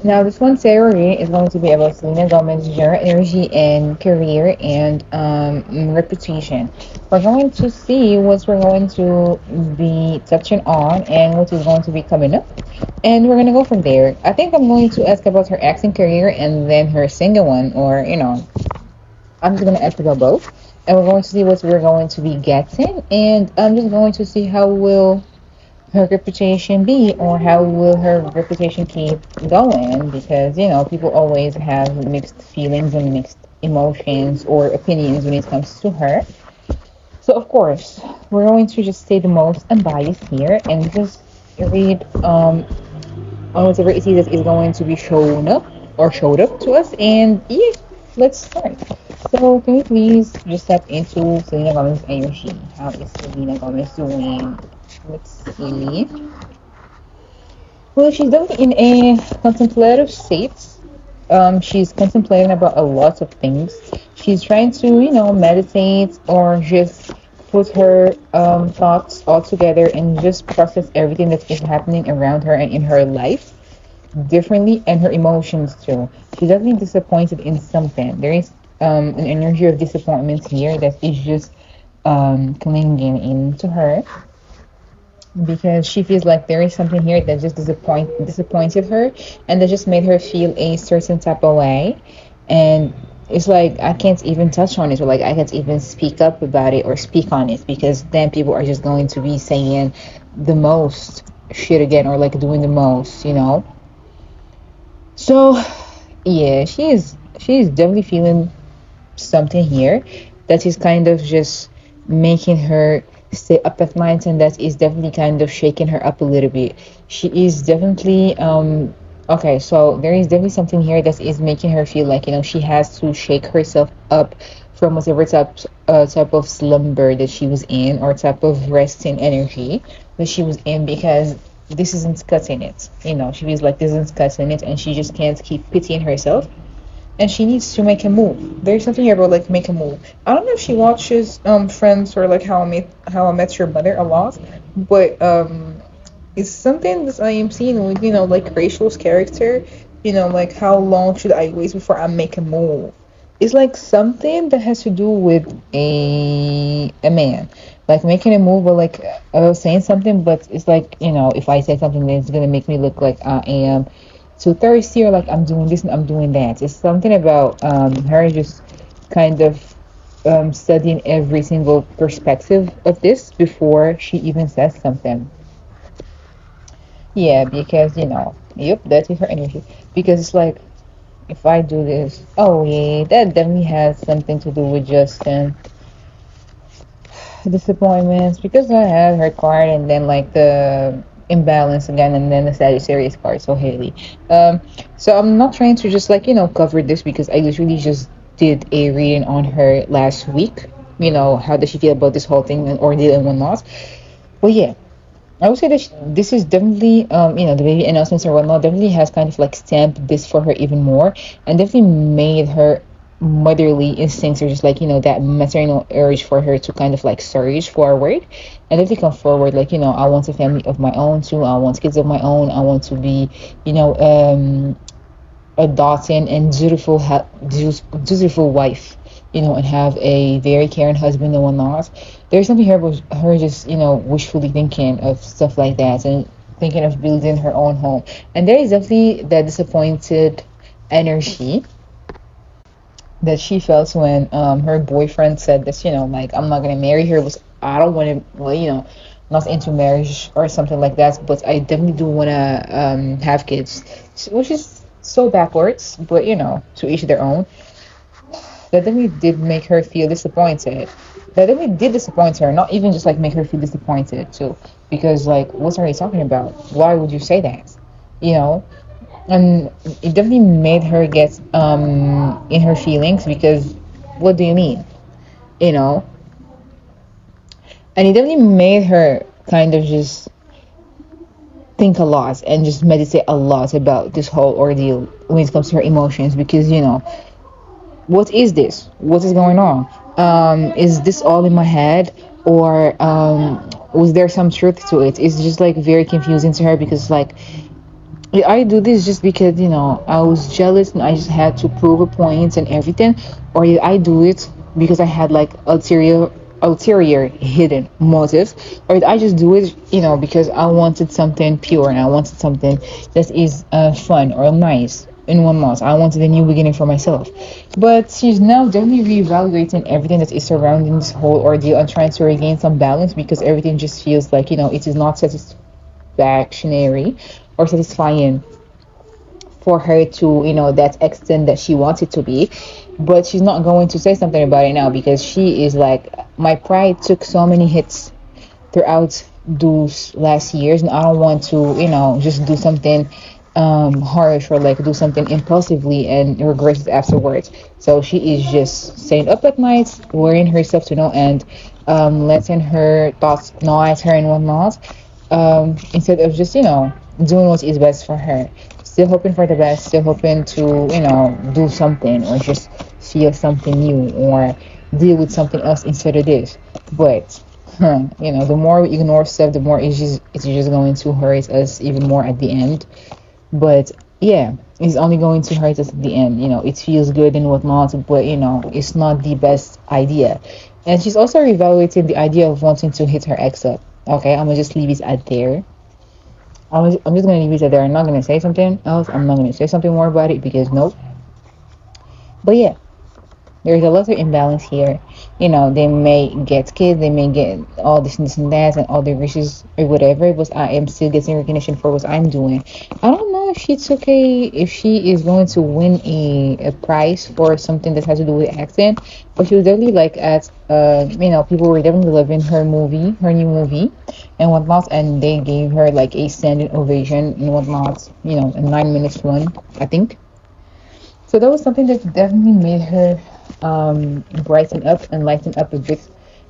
Now, this one theory is going to be about Selena Gomez, her energy and career and reputation. We're going to see what we're going to be touching on and what is going to be coming up. And we're going to go from there. I think I'm going to ask about her acting career and then her singing one, or, I'm just going to ask about both. And we're going to see what we're going to be getting. And I'm just going to see how will her reputation be, or how will her reputation keep going, because people always have mixed feelings and mixed emotions or opinions when it comes to her. So of course we're going to just stay the most unbiased here and just read on whatever it is that is going to be shown up or showed up to us. And yeah, let's start. So can you please just step into Selena Gomez energy? How is Selena Gomez doing? Let's see. Well, she's definitely in a contemplative state. She's contemplating about a lot of things. She's trying to, meditate or just put her thoughts all together and just process everything that is happening around her and in her life differently, and her emotions too. She's definitely disappointed in something. There is an energy of disappointment here that is just clinging into her, because she feels like there is something here that just disappointed her, and that just made her feel a certain type of way. And it's like I can't even touch on it, or like I can't even speak up about it or speak on it, because then people are just going to be saying the most shit again, or like doing the most. So yeah, she's definitely feeling something here that is kind of just making her stay up at night, and that is definitely kind of shaking her up a little bit. She is definitely okay, so there is definitely something here that is making her feel like she has to shake herself up from whatever type of slumber that she was in, or type of resting energy that she was in, because this isn't cutting it. She feels like this isn't cutting it, and she just can't keep pitying herself, and she needs to make a move. There's something here about like make a move. I don't know if she watches Friends or like How I Met Your Mother a lot, but it's something that I am seeing with like Rachel's character. Like how long should I wait before I make a move? It's like something that has to do with a man, like making a move, or like saying something, but it's like if I say something, then it's gonna make me look like I am too thirsty, or like I'm doing this and I'm doing that. It's something about her just kind of studying every single perspective of this before she even says something. Yeah, because yep, that is her energy. Because it's like, if I do this, oh yeah, that definitely has something to do with Justin disappointments, because I had her card and then like the imbalance again, and then the Sagittarius card, so Haley. Um, so I'm not trying to just like cover this, because I literally just did a reading on her last week. How does she feel about this whole thing and ordeal and whatnot? Well, yeah, I would say that this is definitely, the baby announcements or whatnot definitely has kind of like stamped this for her even more, and definitely made her motherly instincts, or just like, that maternal urge for her to kind of like surge forward and definitely come forward. Like, I want a family of my own too. I want kids of my own. I want to be, a daughter and dutiful wife, and have a very caring husband and whatnot. There's something here about her just, wishfully thinking of stuff like that, and thinking of building her own home. And there is definitely that disappointed energy that she felt when her boyfriend said this, like, I'm not gonna marry her. Was I don't want to, well, not into marriage or something like that, but I definitely do want to have kids, which is so backwards, but to each their own. That definitely did make her feel disappointed. That definitely did disappoint her, not even just like make her feel disappointed too, because like, what are you talking about? Why would you say that? You know, and it definitely made her get in her feelings, because what do you mean? You know, and it definitely made her kind of just think a lot and just meditate a lot about this whole ordeal when it comes to her emotions, because what is this? What is going on? Is this all in my head, or was there some truth to it? It's just like very confusing to her, because like Yeah, I do this just because, I was jealous and I just had to prove a point and everything, or I do it because I had like ulterior hidden motives, or I just do it, because I wanted something pure and I wanted something that is fun or nice in 1 month. I wanted a new beginning for myself. But she's now definitely reevaluating everything that is surrounding this whole ordeal and trying to regain some balance because everything just feels like, it is not satisfactory or satisfying for her to, that extent that she wants it to be. But she's not going to say something about it now because she is like, my pride took so many hits throughout those last years, and I don't want to, just do something harsh or like do something impulsively and regret it afterwards. So she is just staying up at night, worrying herself to no end, letting her thoughts gnaw at her and whatnot, instead of just, doing what is best for her. Still hoping for the best, still hoping to, do something or just feel something new or deal with something else instead of this. But the more we ignore stuff, the more it's just going to hurt us even more at the end. But yeah, it's only going to hurt us at the end. It feels good and whatnot, but it's not the best idea. And she's also reevaluating the idea of wanting to hit her ex up. Okay, I'm gonna just leave it at there. I'm just gonna leave it at there. I'm not gonna say something else. I'm not gonna say something more about it because nope. But yeah, there's a lot of imbalance here. They may get kids, they may get all this and that, and all their wishes or whatever. But I am still getting recognition for what I'm doing. I don't know if she is going to win a prize for something that has to do with accent. But she was definitely like at people were definitely loving her new movie, and whatnot, and they gave her like a standing ovation and whatnot. A 9 minutes run, I think. So that was something that definitely made her brighten up and lighten up a bit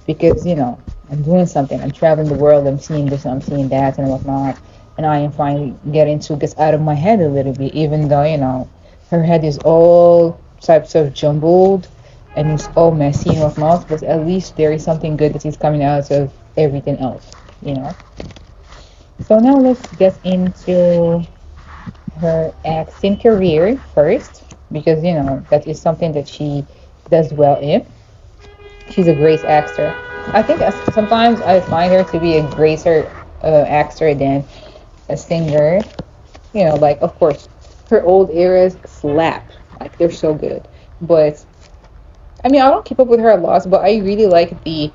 because, I'm doing something. I'm traveling the world. I'm seeing this, I'm seeing that, and whatnot. And I am finally getting to get out of my head a little bit, even though, her head is all types of jumbled and it's all messy and whatnot. But at least there is something good that is coming out of everything else, you know. So now let's get into her acting career first because that is something that she does well in. She's a great actor. I think sometimes I find her to be a greater actor than a singer. Like of course her old eras slap, like they're so good. But I mean I don't keep up with her a lot, but I really like I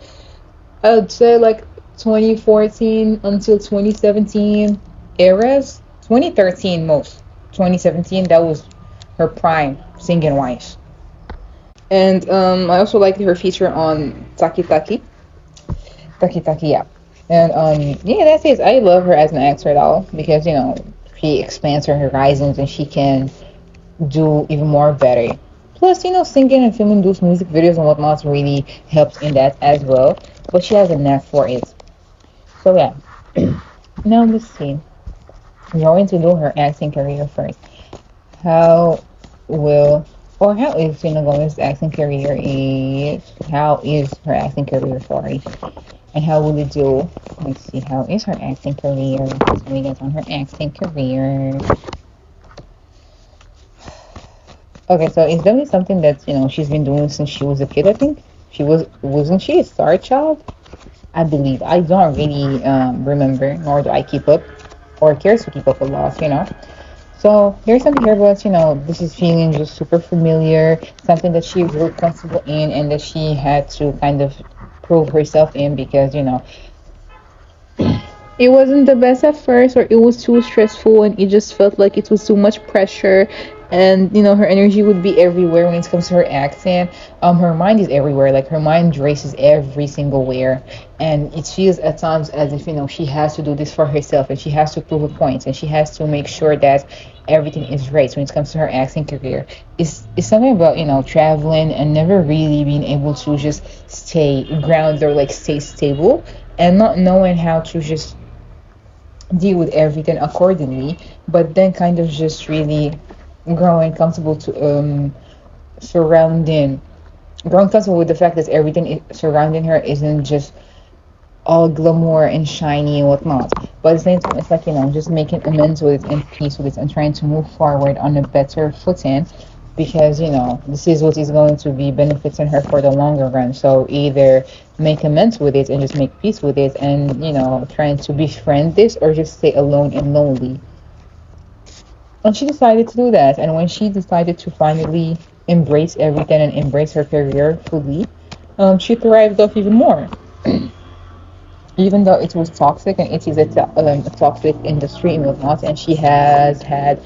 would say like 2014 until 2017 eras. 2013 most. 2017 that was her prime singing wise. And I also liked her feature on Taki Taki. Taki Taki, yeah. And yeah, that's it. I love her as an actor at all because she expands her horizons and she can do even more better. Plus, singing and filming those music videos and whatnot really helps in that as well. But she has a knack for it. So yeah. Now let's see. We're going to do her acting career first. How will how is Selena Gomez's acting career is how is her acting career, sorry. And how will it do? Let's see, how is her acting career? So we get on her acting career. Okay, so it's definitely something that, she's been doing since she was a kid, I think. Wasn't she a star child? I believe. I don't really remember, nor do I keep up or care to keep up a lot. So there's something here about, this is feeling just super familiar, something that she was comfortable in and that she had to kind of prove herself in because, it wasn't the best at first or it was too stressful and it just felt like it was too much pressure and her energy would be everywhere when it comes to her accent. Her mind is everywhere, like her mind races every single where, and it feels at times as if she has to do this for herself and she has to prove a point and she has to make sure that everything is right when it comes to her acting career. It's something about traveling and never really being able to just stay grounded or like stay stable and not knowing how to just deal with everything accordingly, but then kind of just really growing comfortable to surrounding growing comfortable with the fact that everything surrounding her isn't just all glamour and shiny and whatnot. But at the same time, it's like, just making amends with it and peace with it and trying to move forward on a better footing because, this is what is going to be benefiting her for the longer run. So either make amends with it and just make peace with it and, trying to befriend this or just stay alone and lonely. And she decided to do that. And when she decided to finally embrace everything and embrace her career fully, she thrived off even more. Even though it was toxic and it is a toxic industry and whatnot, and she has had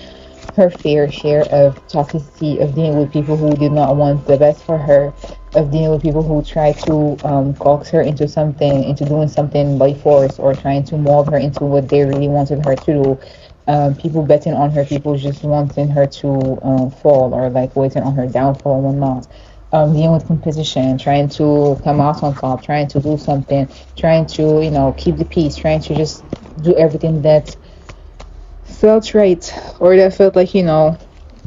her fair share of toxicity, of dealing with people who did not want the best for her, of dealing with people who try to coax her into something, into doing something by force, or trying to mold her into what they really wanted her to do. People betting on her, people just wanting her to fall, or like waiting on her downfall and whatnot. Dealing with competition, trying to come out on top, trying to do something, trying to, keep the peace, trying to just do everything that felt right, or that felt like, it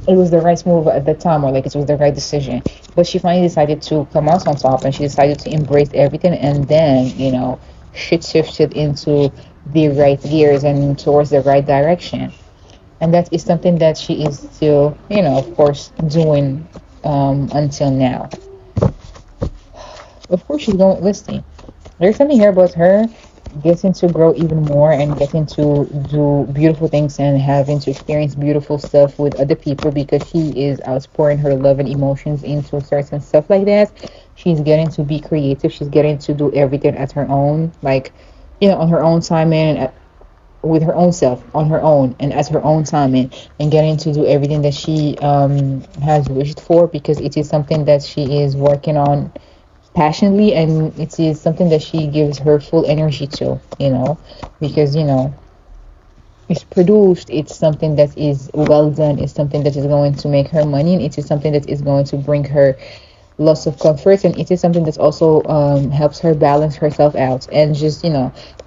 was the right move at the time, or like it was the right decision. But she finally decided to come out on top, and she decided to embrace everything, and then, shit shifted into the right gears and towards the right direction. And that is something that she is still, of course, doing until now. Of course, she's going listening. There's something here about her getting to grow even more and getting to do beautiful things and having to experience beautiful stuff with other people because she is outpouring her love and emotions into certain stuff like that. She's getting to be creative. She's getting to do everything at her own, like, on her own time and with her own self, on her own and at her own time, and getting to do everything that she has wished for because it is something that she is working on passionately, and it is something that she gives her full energy to, because it's produced, it's something that is well done, it's something that is going to make her money, and it is something that is going to bring her lots of comfort, and it is something that also helps her balance herself out and just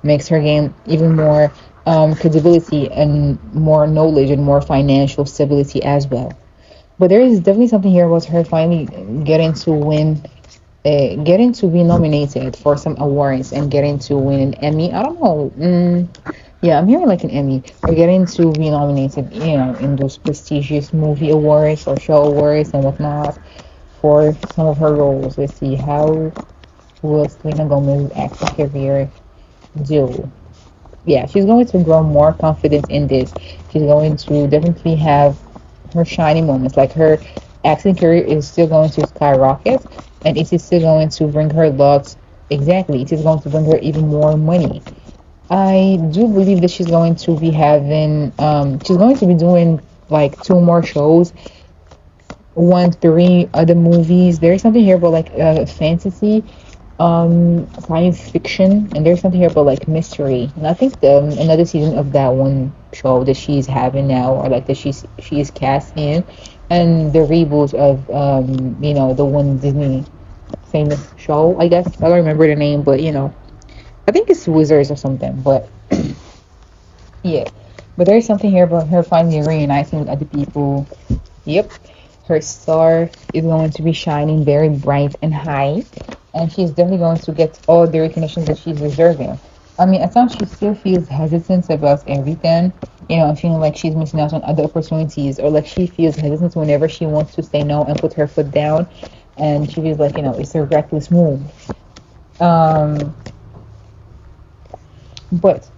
makes her gain even more credibility and more knowledge and more financial stability as well. But there is definitely something here about her finally getting to win, getting to be nominated for some awards and getting to win an Emmy. I don't know. Yeah, I'm hearing like an Emmy. Or getting to be nominated, in those prestigious movie awards or show awards and whatnot for some of her roles. Let's see, how will Selena Gomez's acting career do? Yeah, she's going to grow more confidence in this. She's going to definitely have her shining moments. Like her acting career is still going to skyrocket, and it is still going to bring her lots. Exactly, it is going to bring her even more money. I do believe that she's going to be having, she's going to be doing like two more shows, one, three other movies. There's something here about like fantasy, science fiction, and there's something here about like mystery. And I think another season of that one show that she's having now, or like that she is cast in, and the reboot of the one Disney famous show. I guess I don't remember the name, but I think it's Wizards or something. But yeah, but there's something here about her finally reuniting with other people. Yep, her star is going to be shining very bright and high, and she's definitely going to get all the recognition that she's deserving. I mean, at times she still feels hesitant about everything, feeling like she's missing out on other opportunities, or like she feels hesitant whenever she wants to say no and put her foot down, and she feels like, it's a reckless move. Um, but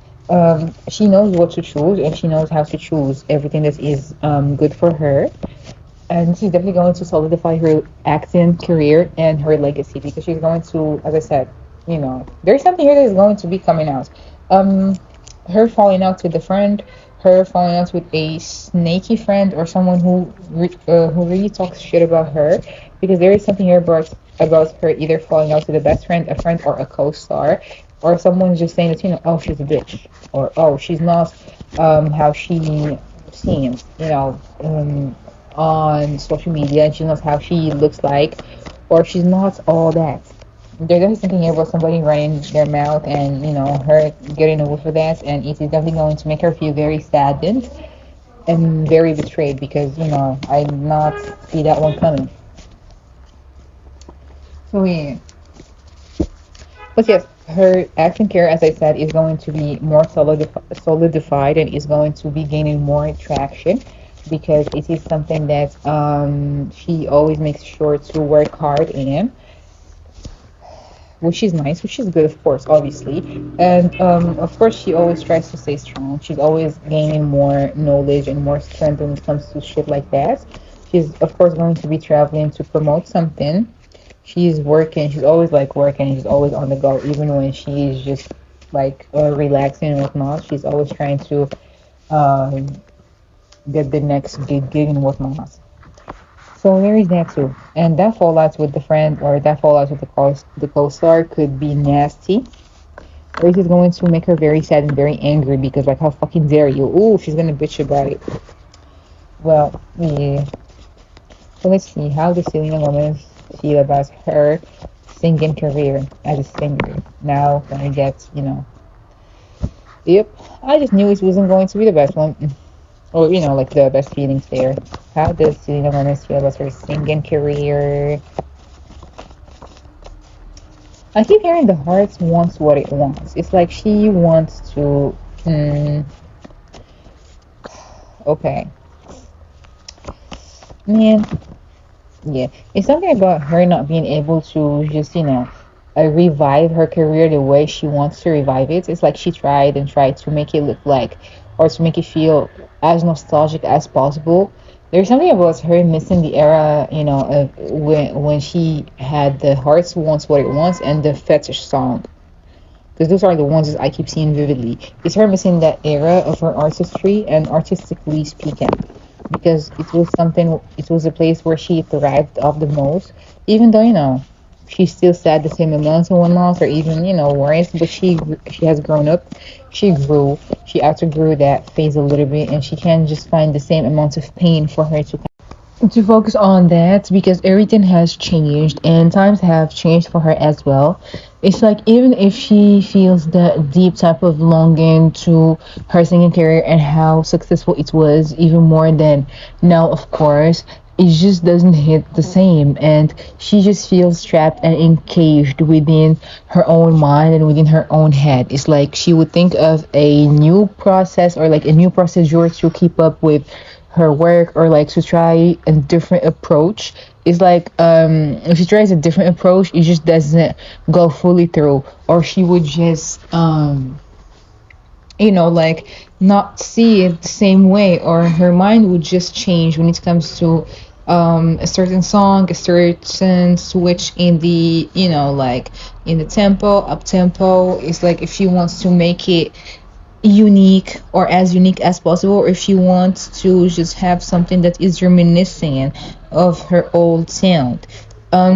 she knows what to choose, and she knows how to choose everything that is good for her, and she's definitely going to solidify her acting career and her legacy because she's going to, as I said, there's something here that is going to be coming out. Um, Her falling out with a friend, her falling out with a snaky friend, or someone who really talks shit about her, because there is something here about her either falling out with a best friend, a friend, or a co-star, or someone just saying that oh, she's a bitch, or oh, she's not how she seems, on social media, and she knows how she looks like, or she's not all that. There's definitely something here about somebody running their mouth and, her getting away with that, and it is definitely going to make her feel very saddened and very betrayed because, I did not see that one coming. So yeah. But yes, her acting career, as I said, is going to be more solidified and is going to be gaining more traction because it is something that she always makes sure to work hard in, which is nice, which is good, of course, obviously. And of course, she always tries to stay strong. She's always gaining more knowledge and more strength when it comes to shit like that. She's, of course, going to be traveling to promote something. She's working, she's always like working, she's always on the go, even when she's just like relaxing and whatnot. She's always trying to um, get the next big gig and whatnot. So there is that too. And that fallout with the friend or that fallout with the co-star could be nasty. Or is it going to make her very sad and very angry because like how fucking dare you? Ooh, she's gonna bitch about it. Well, yeah. So let's see how does Selena Gomez feel about her singing career as a singer. Now when we get, yep. I just knew it wasn't going to be the best one. Or, like the best feelings there. How does Selena Gomez feel about her singing career? I keep hearing the heart wants what it wants. It's like she wants to. Okay. Man, yeah. It's something about her not being able to just, revive her career the way she wants to revive it. It's like she tried and tried to make it look like, or to make it feel as nostalgic as possible. There's something about her missing the era, of when she had the Hearts Wants What It Wants and the Fetish song. Because those are the ones that I keep seeing vividly. It's her missing that era of her artistry and artistically speaking. Because it was a place where she thrived off the most. Even though, she still sad the same amounts and whatnot, or even, worse, but she has grown up. She grew. She outgrew that phase a little bit, and she can just find the same amount of pain for her to focus on that because everything has changed and times have changed for her as well. It's like even if she feels that deep type of longing to her singing career and how successful it was, even more than now, of course, it just doesn't hit the same. And she just feels trapped and encaged within her own mind and within her own head. It's like she would think of a new process or like a new procedure to keep up with her work or like to try a different approach. It's like if she tries a different approach it just doesn't go fully through, or she would just like not see it the same way, or her mind would just change when it comes to a certain song, a certain switch in the like in the tempo, up tempo. It's like if she wants to make it unique or as unique as possible, or if she wants to just have something that is reminiscent of her old sound.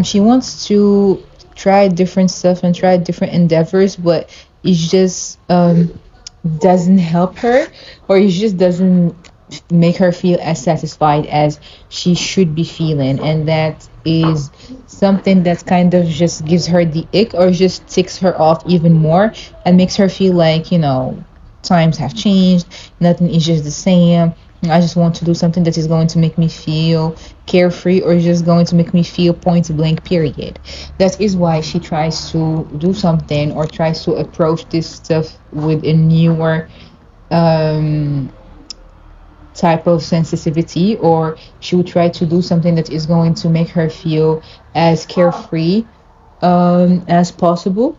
She wants to try different stuff and try different endeavors, but it just doesn't help her, or it just doesn't make her feel as satisfied as she should be feeling, and that is something that kind of just gives her the ick or just ticks her off even more and makes her feel like times have changed, nothing is just the same. I just want to do something that is going to make me feel carefree or just going to make me feel point blank, period. That is why she tries to do something or tries to approach this stuff with a newer um, type of sensitivity, or she would try to do something that is going to make her feel as carefree as possible.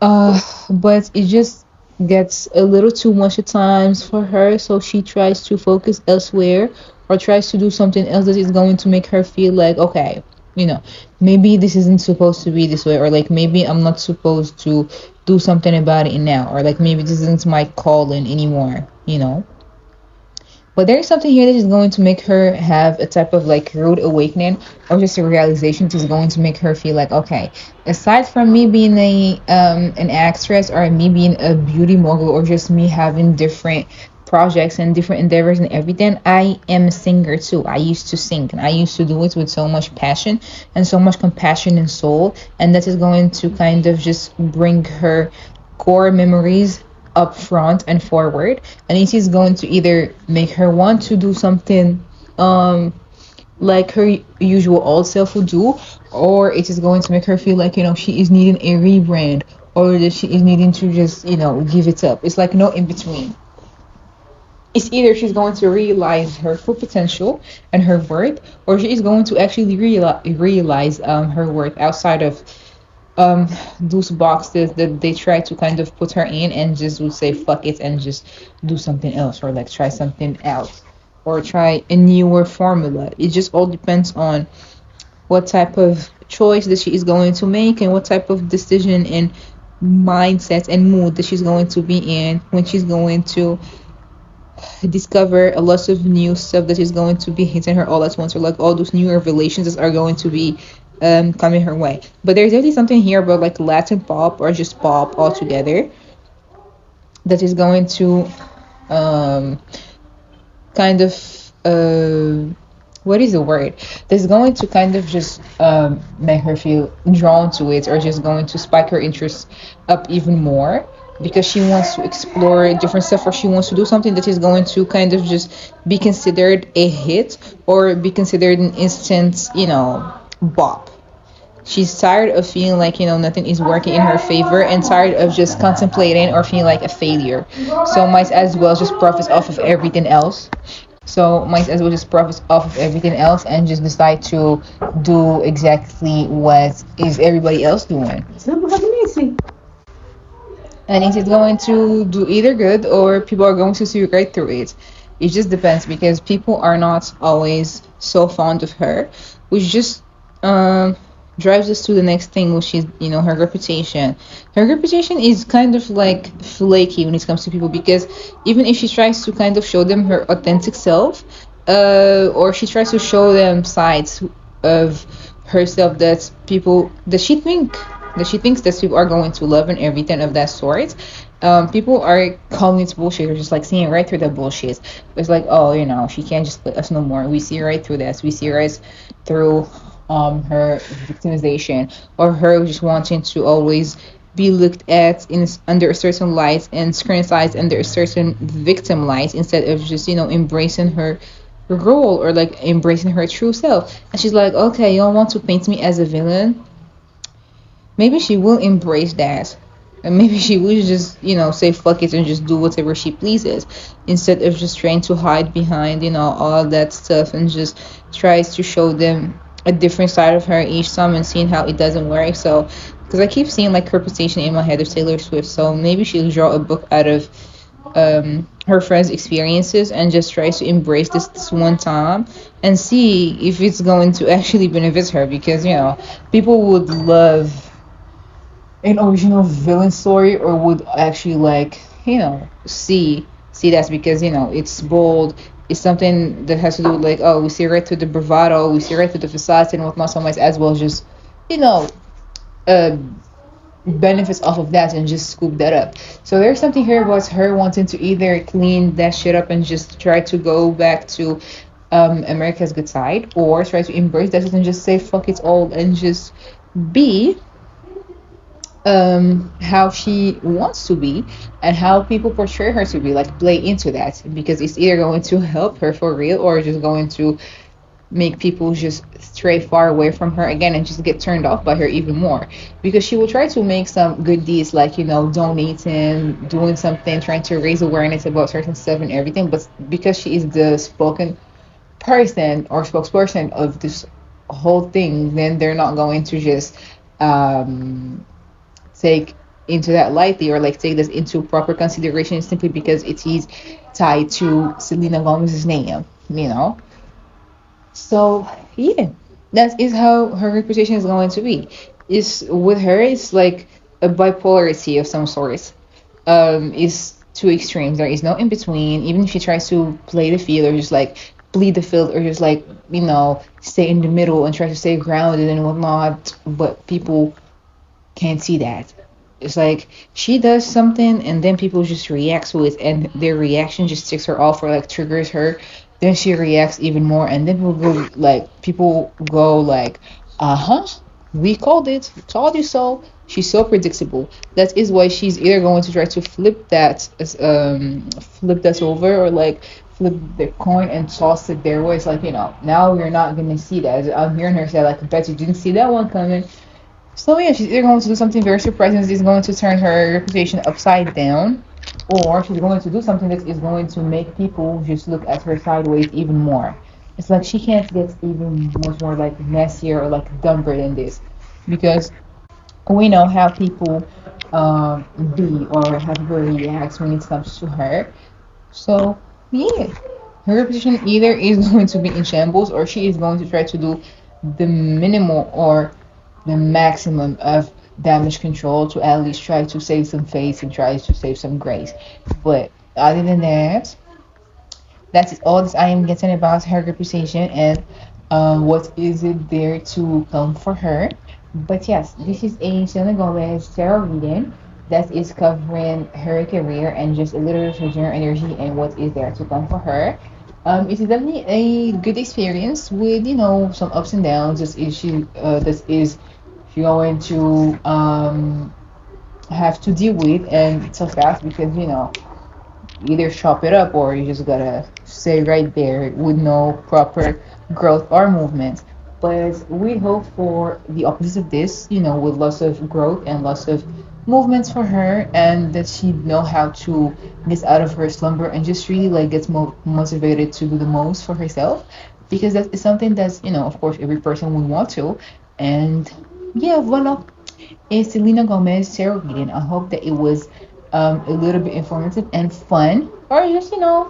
But it just gets a little too much at times for her, so she tries to focus elsewhere or tries to do something else that is going to make her feel like, okay, you know, maybe this isn't supposed to be this way, or like maybe I'm not supposed to do something about it now, or like maybe this isn't my calling anymore. But there's something here that is going to make her have a type of like rude awakening or just a realization that is going to make her feel like, okay, aside from me being a an actress or me being a beauty mogul or just me having different projects and different endeavors and everything, I am a singer too. I used to sing and I used to do it with so much passion and so much compassion and soul, and that is going to kind of just bring her core memories up front and forward, and it is going to either make her want to do something like her usual old self would do, or it is going to make her feel like, she is needing a rebrand, or that she is needing to just, give it up. It's like no in between. It's either she's going to realize her full potential and her worth, or she is going to actually realize her worth outside of um, those boxes that they try to kind of put her in, and just would say fuck it and just do something else, or like try something else, or try a newer formula. It just all depends on what type of choice that she is going to make, and what type of decision and mindset and mood that she's going to be in when she's going to discover a lot of new stuff that is going to be hitting her all at once, or like all those new revelations that are going to be coming her way. But there's definitely something here about like Latin pop or just pop altogether that is going to um, kind of what is the word, that's going to kind of just make her feel drawn to it, or just going to spike her interest up even more, because she wants to explore different stuff, or she wants to do something that is going to kind of just be considered a hit, or be considered an instant, bop. She's tired of feeling like, nothing is working in her favor, and tired of just contemplating or feeling like a failure. So might as well just profit off of everything else. So might as well just profit off of everything else and just decide to do exactly what is everybody else doing. And it is going to do either good, or people are going to see right through it. It just depends, because people are not always so fond of her, which just um drives us to the next thing, which is, her reputation. Her reputation is kind of like flaky when it comes to people, because even if she tries to kind of show them her authentic self, or she tries to show them sides of herself that she thinks that people are going to love, and everything of that sort. People are calling it bullshit, or just like seeing right through that bullshit. It's like, oh, she can't just split us no more. We see right through this. We see right through her victimization, or her just wanting to always be looked at in under a certain light, and scrutinized under a certain victim light, instead of just embracing her role, or like embracing her true self. And she's like, okay, you don't want to paint me as a villain. Maybe she will embrace that, and maybe she will just say fuck it and just do whatever she pleases, instead of just trying to hide behind all that stuff, and just tries to show them a different side of her each time, and seeing how it doesn't work. So because I keep seeing like her reputation in my head of Taylor Swift, so maybe she'll draw a book out of her friends' experiences, and just tries to embrace this one time, and see if it's going to actually benefit her, because people would love an original villain story, or would actually like see that, because it's bold. It's something that has to do with like, oh, we see right through the bravado, we see right through the facade and whatnot. So much as well just you know uh benefits off of that, and just scoop that up. So there's something here about her wanting to either clean that shit up and just try to go back to America's good side, or try to embrace that shit and just say fuck it all, and just be how she wants to be, and how people portray her to be, like play into that, because it's either going to help her for real, or just going to make people just stray far away from her again, and just get turned off by her even more, because she will try to make some good deeds, like donating, doing something, trying to raise awareness about certain stuff and everything, but because she is the spoken person or spokesperson of this whole thing, then they're not going to just um take into that lightly, or like take this into proper consideration, simply because it is tied to Selena Gomez's name, you know. So yeah, that is how her reputation is going to be. Is with her, it's like a bipolarity of some sort. Is two extremes. There is no in between. Even if she tries to play the field, or just like bleed the field, or just like stay in the middle and try to stay grounded and whatnot, but people can't see that. It's like she does something, and then people just react to it, and their reaction just ticks her off, or like triggers her. Then she reacts even more, and then people go like, uh-huh, we called it, told you so. She's so predictable. That is why she's either going to try to flip that over, or like flip the coin and toss it their way. It's like, now you're not gonna see that. I'm hearing her say, like, I bet you didn't see that one coming. So yeah, she's either going to do something very surprising that is going to turn her reputation upside down, or she's going to do something that is going to make people just look at her sideways even more. It's like she can't get even much more like messier or like dumber than this, because we know how people be or how people react when it comes to her. So yeah, her reputation either is going to be in shambles, or she is going to try to do the minimal or the maximum of damage control to at least try to save some face and try to save some grace. But other than that, that is all that I am getting about her reputation and what is it there to come for her. But yes, this is a Selena Gomez tarot reading that is covering her career and just a little bit of her general energy and what is there to come for her. It is definitely a good experience with some ups and downs. This is she going to have to deal with, and it's so fast because either chop it up or you just gotta stay right there with no proper growth or movement. But we hope for the opposite of this, with lots of growth and lots of movements for her, and that she know how to get out of her slumber and just really like gets motivated to do the most for herself, because that is something that's of course every person would want to. And yeah, voila, it's Selena Gomez tarot reading. I hope that it was a little bit informative and fun, or just a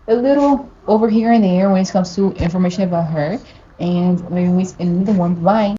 little over here and there when it comes to information about her. And maybe we in another one. Bye.